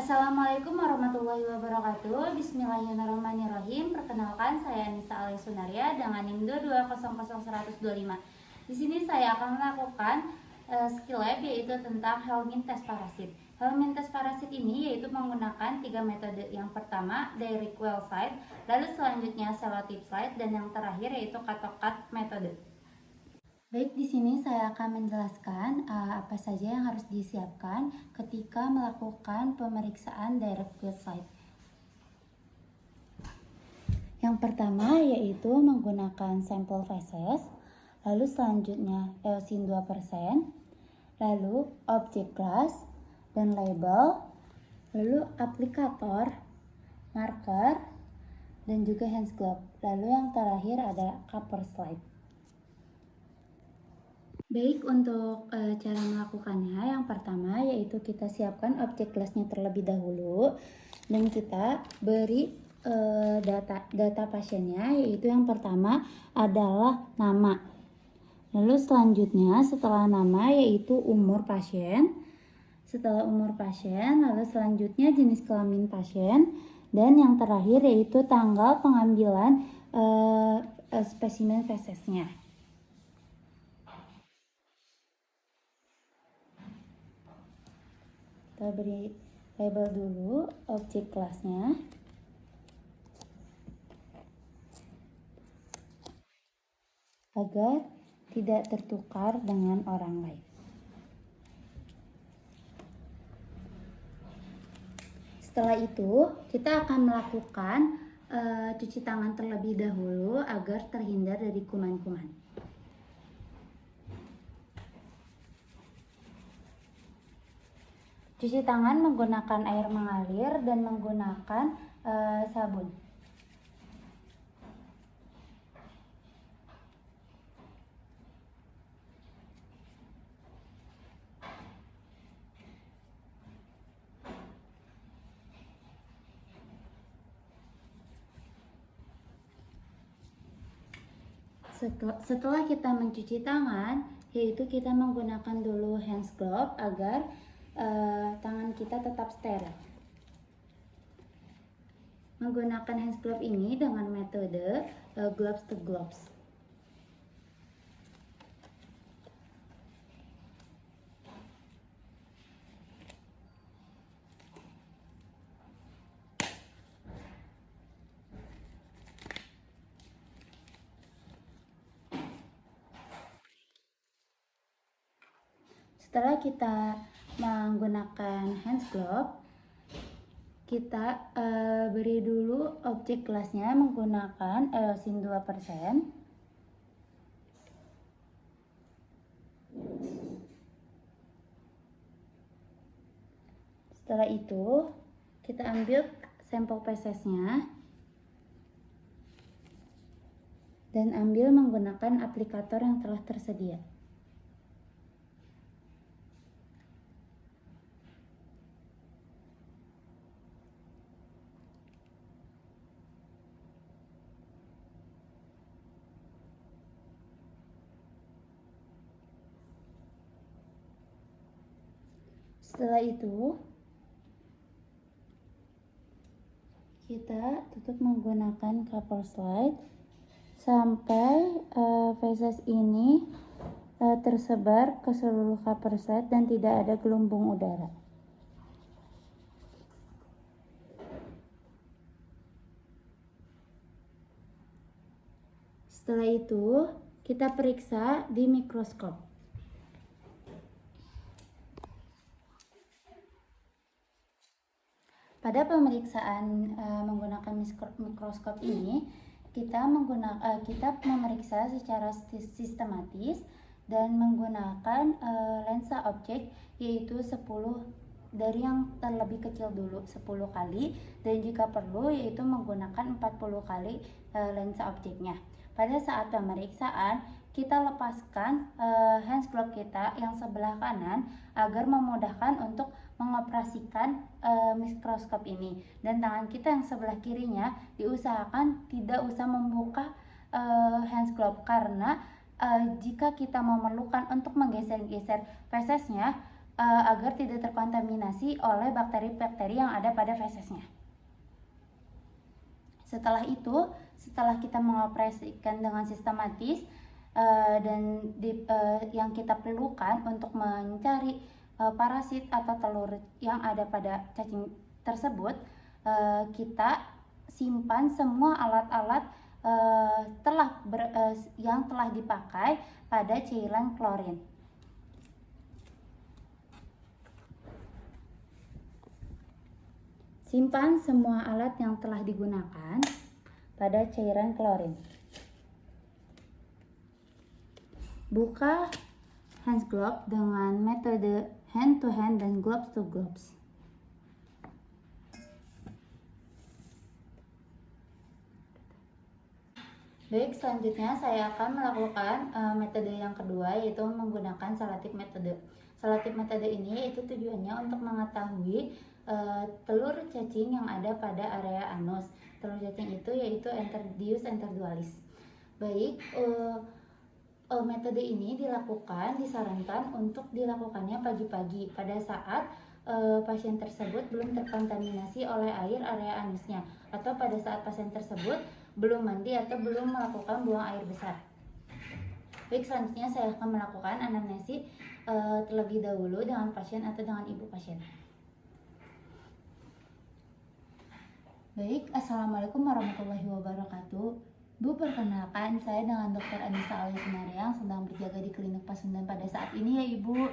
Assalamualaikum warahmatullahi wabarakatuh. Bismillahirrahmanirrahim. Perkenalkan, saya Anissa Alia Sunaria dengan NIM 2200125. Di sini saya akan melakukan skill lab, yaitu tentang Helminth parasit. Helminth parasit ini yaitu menggunakan 3 metode. Yang pertama direct well slide, lalu selanjutnya selotip slide, dan yang terakhir yaitu cut metode. Baik, di sini saya akan menjelaskan apa saja yang harus disiapkan ketika melakukan pemeriksaan direct well slide. Yang pertama yaitu menggunakan sampel feses, lalu selanjutnya eosin 2%, lalu objek glass dan label, lalu aplikator, marker, dan juga hand glove. Lalu yang terakhir ada cover slide. Baik, untuk cara melakukannya, yang pertama yaitu kita siapkan objek glassnya terlebih dahulu dan kita beri data pasiennya, yaitu yang pertama adalah nama. Lalu selanjutnya setelah nama yaitu umur pasien. Setelah umur pasien, lalu selanjutnya jenis kelamin pasien, dan yang terakhir yaitu tanggal pengambilan spesimen fesesnya. Kita beri label dulu objek kelasnya. Agar tidak tertukar dengan orang lain. Setelah itu, kita akan melakukan cuci tangan terlebih dahulu agar terhindar dari kuman-kuman. Cuci tangan menggunakan air mengalir dan menggunakan sabun. Setelah kita mencuci tangan, yaitu kita menggunakan dulu hand glove agar tangan kita tetap steril. Menggunakan hand glove ini dengan metode gloves to gloves. Setelah kita menggunakan hand glove, kita beri dulu objek gelasnya menggunakan eosin 2%. Setelah itu, kita ambil sampel fesesnya dan ambil menggunakan aplikator yang telah tersedia. Setelah itu, kita tutup menggunakan cover slide sampai feses ini tersebar ke seluruh cover slide dan tidak ada gelembung udara. Setelah itu, kita periksa di mikroskop. Pada pemeriksaan menggunakan mikroskop ini, kita memeriksa secara sistematis dan menggunakan lensa objek, yaitu 10 dari yang terlebih kecil dulu 10 kali, dan jika perlu yaitu menggunakan 40 kali lensa objeknya. Pada saat pemeriksaan, kita lepaskan hand glove kita yang sebelah kanan agar memudahkan untuk mengoperasikan mikroskop ini, dan tangan kita yang sebelah kirinya diusahakan tidak usah membuka hand glove, karena jika kita memerlukan untuk menggeser-geser fesesnya, agar tidak terkontaminasi oleh bakteri-bakteri yang ada pada fesesnya. Setelah itu, setelah kita mengoperasikan dengan sistematis yang kita perlukan untuk mencari parasit atau telur yang ada pada cacing tersebut, kita simpan semua alat-alat yang telah dipakai pada cairan klorin. Simpan semua alat yang telah digunakan pada cairan klorin. Buka hand glove dengan metode hand to hand dan gloves to gloves. Baik, selanjutnya saya akan melakukan metode yang kedua, yaitu menggunakan selotip metode. Selotip metode ini itu tujuannya untuk mengetahui telur cacing yang ada pada area anus. Telur cacing itu yaitu Enterdius enterdualis. Baik, metode ini disarankan untuk dilakukannya pagi-pagi pada saat pasien tersebut belum terkontaminasi oleh air area anusnya, atau pada saat pasien tersebut belum mandi atau belum melakukan buang air besar. Baik, selanjutnya saya akan melakukan anamnesis terlebih dahulu dengan pasien atau dengan ibu pasien. Baik, Assalamualaikum warahmatullahi wabarakatuh. Bu, perkenalkan, saya dengan Dr. Anissa Aliasmara yang sedang berjaga di klinik Pasundan pada saat ini ya Ibu.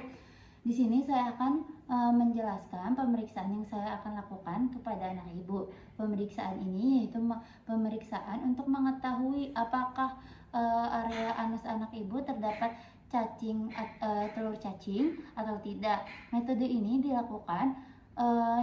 Di sini saya akan menjelaskan pemeriksaan yang saya akan lakukan kepada anak Ibu. Pemeriksaan ini yaitu pemeriksaan untuk mengetahui apakah area anus anak Ibu terdapat telur cacing atau tidak. Metode ini dilakukan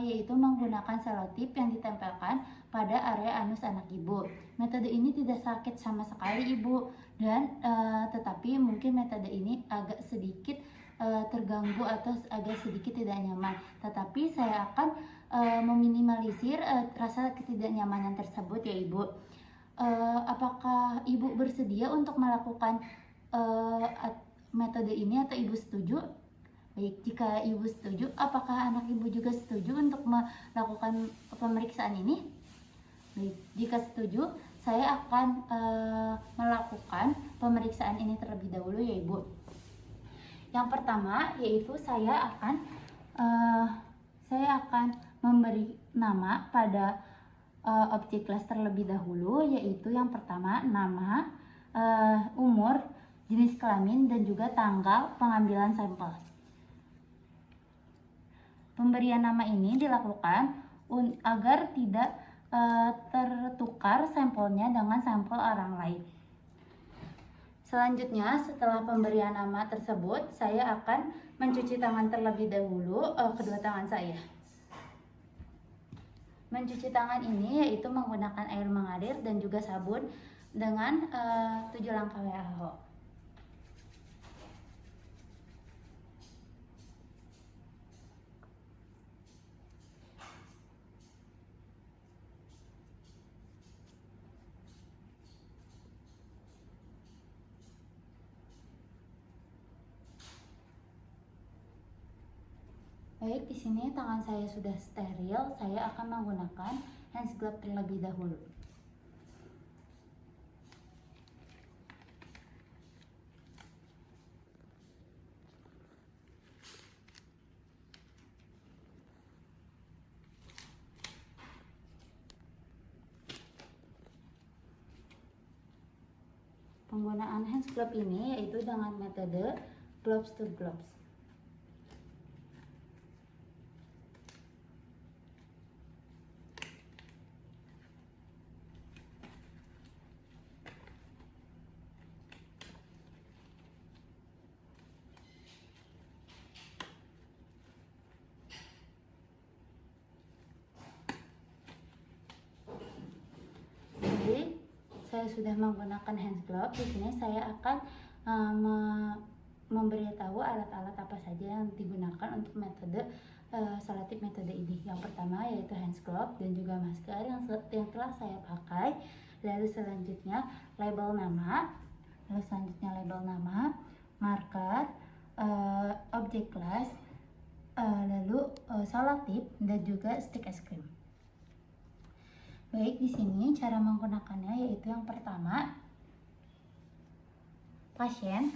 yaitu menggunakan selotip yang ditempelkan pada area anus anak Ibu. Metode ini tidak sakit sama sekali Ibu, dan tetapi mungkin metode ini agak sedikit terganggu atau agak sedikit tidak nyaman. Tetapi saya akan meminimalisir rasa ketidaknyamanan tersebut ya Ibu. Apakah Ibu bersedia untuk melakukan metode ini atau Ibu setuju? Baik, jika Ibu setuju, apakah anak Ibu juga setuju untuk melakukan pemeriksaan ini? Baik, jika setuju, saya akan melakukan pemeriksaan ini terlebih dahulu ya Ibu. Yang pertama yaitu saya akan memberi nama pada objek kelas terlebih dahulu, yaitu yang pertama nama, umur, jenis kelamin, dan juga tanggal pengambilan sampel. Pemberian nama ini dilakukan agar tidak tertukar sampelnya dengan sampel orang lain. Selanjutnya, setelah pemberian nama tersebut, saya akan mencuci tangan terlebih dahulu kedua tangan saya. Mencuci tangan ini yaitu menggunakan air mengalir dan juga sabun dengan 7 langkah WHO. Baik, di sini tangan saya sudah steril. Saya akan menggunakan hand glove terlebih dahulu. Penggunaan hand glove ini yaitu dengan metode gloves to gloves. Jadi saya sudah menggunakan hand glove. Di sini saya akan memberitahu alat-alat apa saja yang digunakan untuk metode selotip metode ini. Yang pertama yaitu hand glove dan juga masker yang telah saya pakai. Lalu selanjutnya label nama, marker, objek kelas, lalu selotip dan juga stik es krim. Baik, di sini cara menggunakannya yaitu yang pertama, pasien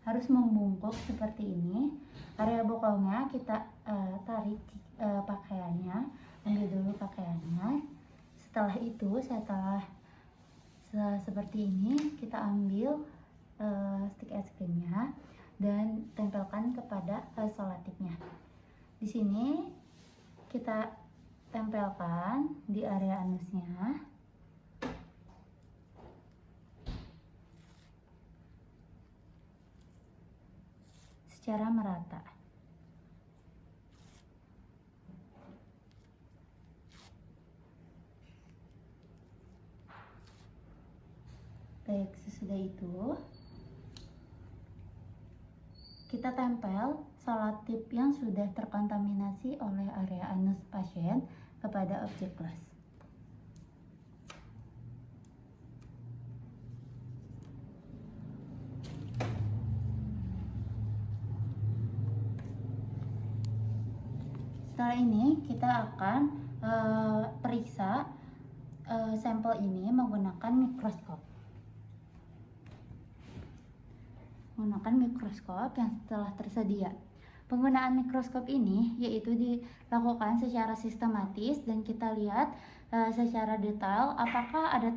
harus membungkuk seperti ini. Area bokongnya kita tarik pakaiannya, ambil dulu pakaiannya. Setelah itu, setelah seperti ini, kita ambil stik es krimnya dan tempelkan kepada selotipnya. Di sini kita tempelkan di area anusnya. Secara merata. Baik, sesudah itu kita tempel selotip yang sudah terkontaminasi oleh area anus pasien kepada objek kelas. Setelah ini kita akan periksa sampel ini menggunakan mikroskop. Yang telah tersedia. Penggunaan mikroskop ini yaitu dilakukan secara sistematis dan kita lihat secara detail apakah ada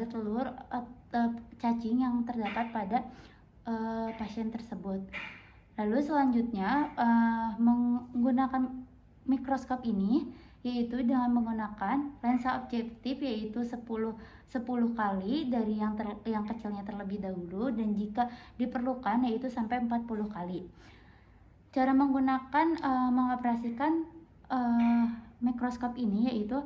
telur cacing yang terdapat pada pasien tersebut. Lalu selanjutnya menggunakan mikroskop ini yaitu dengan menggunakan lensa objektif yaitu 10 kali dari yang kecilnya terlebih dahulu, dan jika diperlukan yaitu sampai 40 kali. Cara menggunakan mengoperasikan mikroskop ini yaitu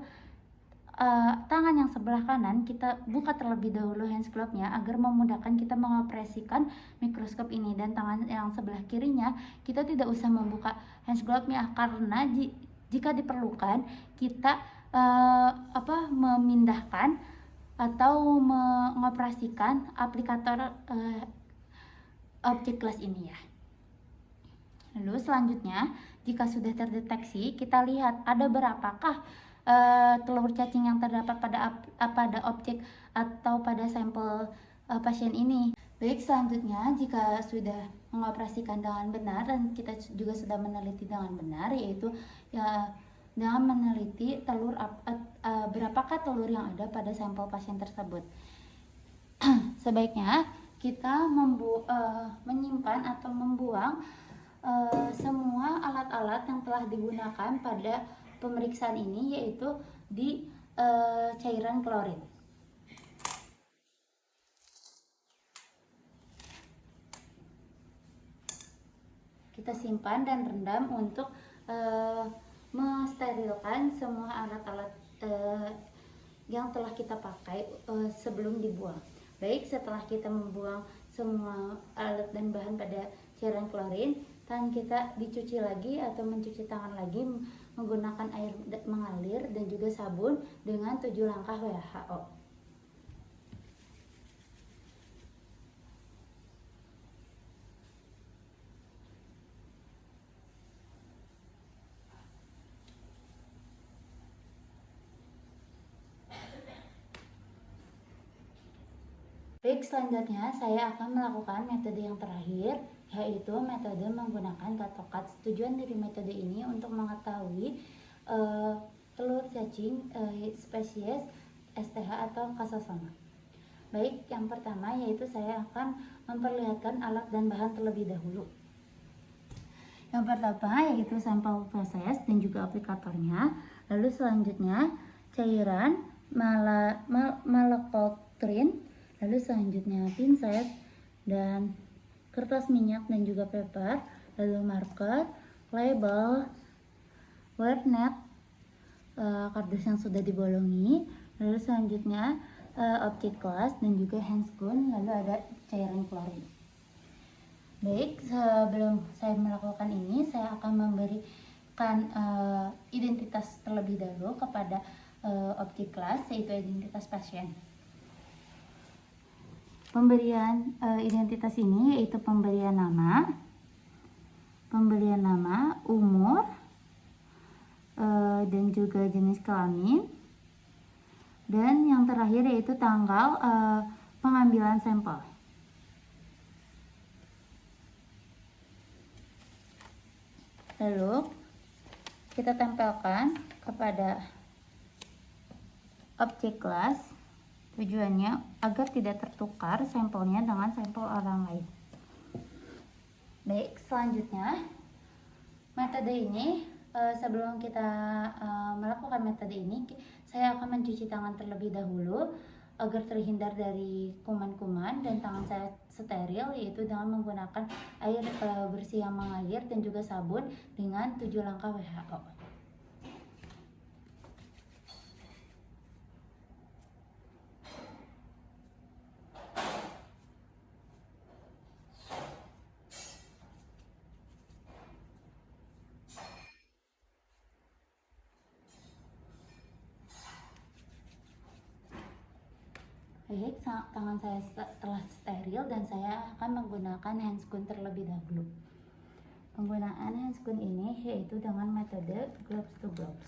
tangan yang sebelah kanan kita buka terlebih dahulu hands glove-nya agar memudahkan kita mengoperasikan mikroskop ini, dan tangan yang sebelah kirinya kita tidak usah membuka hands glove-nya karena jika diperlukan kita memindahkan atau mengoperasikan aplikator objek kelas ini ya. Lalu selanjutnya jika sudah terdeteksi kita lihat ada berapakah telur cacing yang terdapat pada objek atau pada sampel pasien ini. Baik, selanjutnya jika sudah mengoperasikan dengan benar dan kita juga sudah meneliti dengan benar yaitu dengan meneliti berapakah telur yang ada pada sampel pasien tersebut. Sebaiknya kita menyimpan atau membuang semua alat-alat yang telah digunakan pada pemeriksaan ini yaitu di cairan klorin. Kita simpan dan rendam untuk mensterilkan semua alat-alat yang telah kita pakai sebelum dibuang. Baik, setelah kita membuang semua alat dan bahan pada cairan klorin, tangan kita dicuci lagi atau mencuci tangan lagi menggunakan air mengalir dan juga sabun dengan 7 langkah WHO. Baik, selanjutnya saya akan melakukan metode yang terakhir, yaitu metode menggunakan katokat. Tujuan dari metode ini untuk mengetahui telur cacing spesies STH atau Casosoma. Baik, yang pertama yaitu saya akan memperlihatkan alat dan bahan terlebih dahulu. Yang pertama yaitu sampel proses dan juga aplikatornya. Lalu selanjutnya cairan maltodextrin. Lalu selanjutnya pinset dan kertas minyak dan juga paper, lalu marker, label, warnet, kardus yang sudah dibolongi, lalu selanjutnya objek kelas dan juga handscoon, lalu ada cairan klorin. Baik, sebelum saya melakukan ini saya akan memberikan identitas terlebih dahulu kepada objek kelas yaitu identitas pasien. Pemberian identitas ini yaitu pemberian nama, pembelian nama, umur, dan juga jenis kelamin. Dan yang terakhir yaitu tanggal pengambilan sampel. Lalu kita tempelkan kepada objek kelas, tujuannya agar tidak tertukar sampelnya dengan sampel orang lain. Baik, selanjutnya metode ini, sebelum kita melakukan metode ini, saya akan mencuci tangan terlebih dahulu agar terhindar dari kuman-kuman, dan tangan saya steril, yaitu dengan menggunakan air bersih yang mengalir dan juga sabun dengan 7 langkah WHO. Baik, tangan saya telah steril dan saya akan menggunakan handscoon terlebih dahulu. Penggunaan handscoon ini yaitu dengan metode gloves to gloves.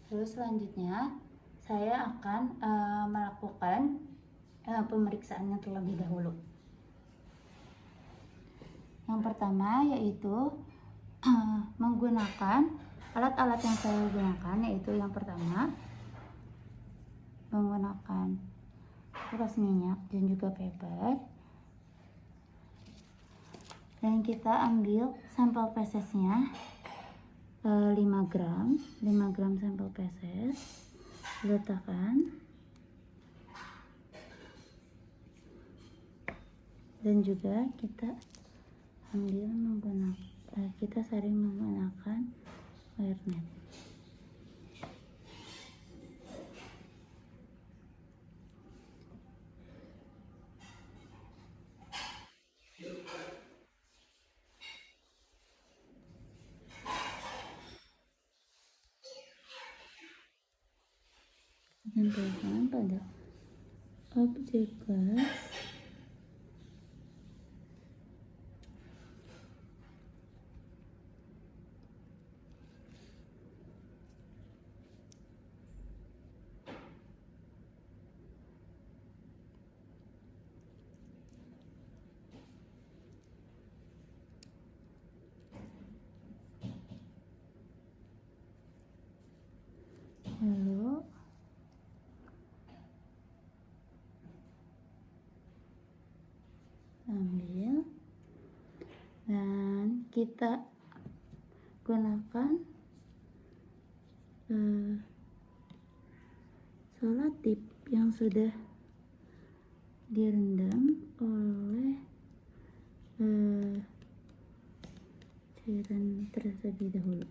Lalu selanjutnya saya akan melakukan pemeriksaannya terlebih dahulu. Yang pertama yaitu menggunakan alat-alat yang saya gunakan, yaitu yang pertama menggunakan kuras minyak dan juga paper, dan kita ambil sampel fesesnya 5 gram sampel feses, letakkan, dan juga kita ambil kita saring menggunakan airnet. Tempelkan pada objek kelas lalu ambil dan kita gunakan selotip yang sudah direndam oleh cairan terlebih dahulu.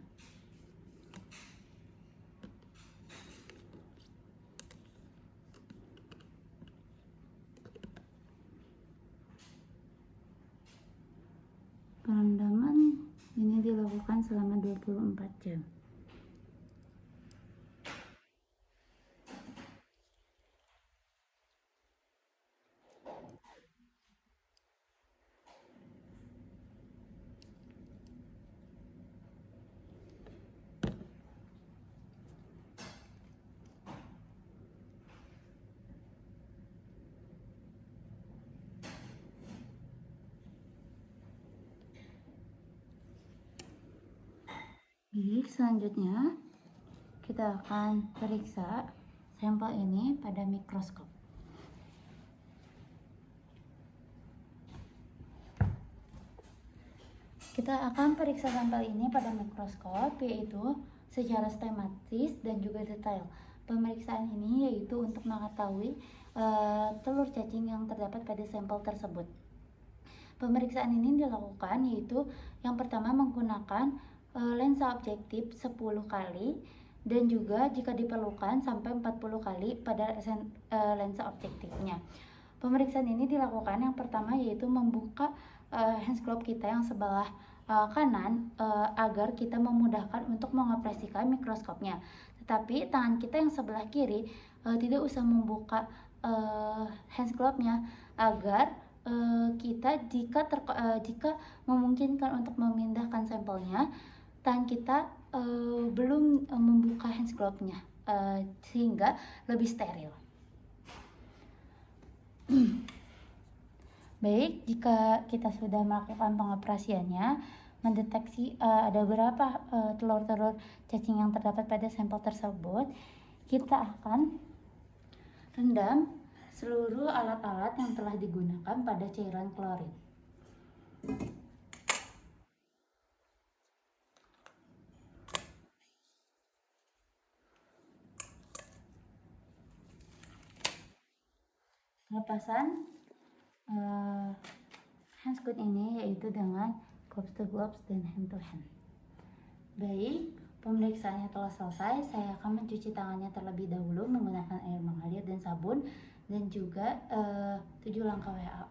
Perendaman ini dilakukan selama 24 jam. Baik, selanjutnya kita akan periksa sampel ini pada mikroskop. Kita akan periksa sampel ini pada mikroskop, yaitu secara sistematis dan juga detail. Pemeriksaan ini yaitu untuk mengetahui telur cacing yang terdapat pada sampel tersebut. Pemeriksaan ini dilakukan yaitu yang pertama menggunakan lensa objektif 10 kali dan juga jika diperlukan sampai 40 kali pada lensa objektifnya. Pemeriksaan ini dilakukan yang pertama yaitu membuka handscope kita yang sebelah kanan agar kita memudahkan untuk mengoperasikan mikroskopnya. Tetapi tangan kita yang sebelah kiri tidak usah membuka handscope-nya agar kita jika memungkinkan untuk memindahkan sampelnya, tangan kita belum membuka handscope-nya sehingga lebih steril. Baik, jika kita sudah melakukan pengoperasiannya, mendeteksi ada berapa telur-telur cacing yang terdapat pada sampel tersebut, kita akan rendam seluruh alat-alat yang telah digunakan pada cairan klorin. Pelepasan handscope ini yaitu dengan gloves to gloves dan hand to hand. Baik, pemeriksaannya telah selesai. Saya akan mencuci tangannya terlebih dahulu menggunakan air mengalir dan sabun dan juga 7 langkah WHO.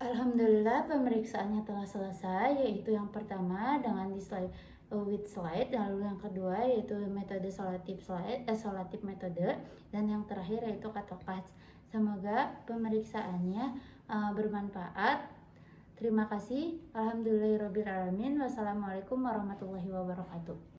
Alhamdulillah pemeriksaannya telah selesai, yaitu yang pertama dengan with slide, lalu yang kedua yaitu metode solatif metode, dan yang terakhir yaitu cut. Semoga pemeriksaannya bermanfaat. Terima kasih. Alhamdulillahirabbil alamin. Wassalamualaikum warahmatullahi wabarakatuh.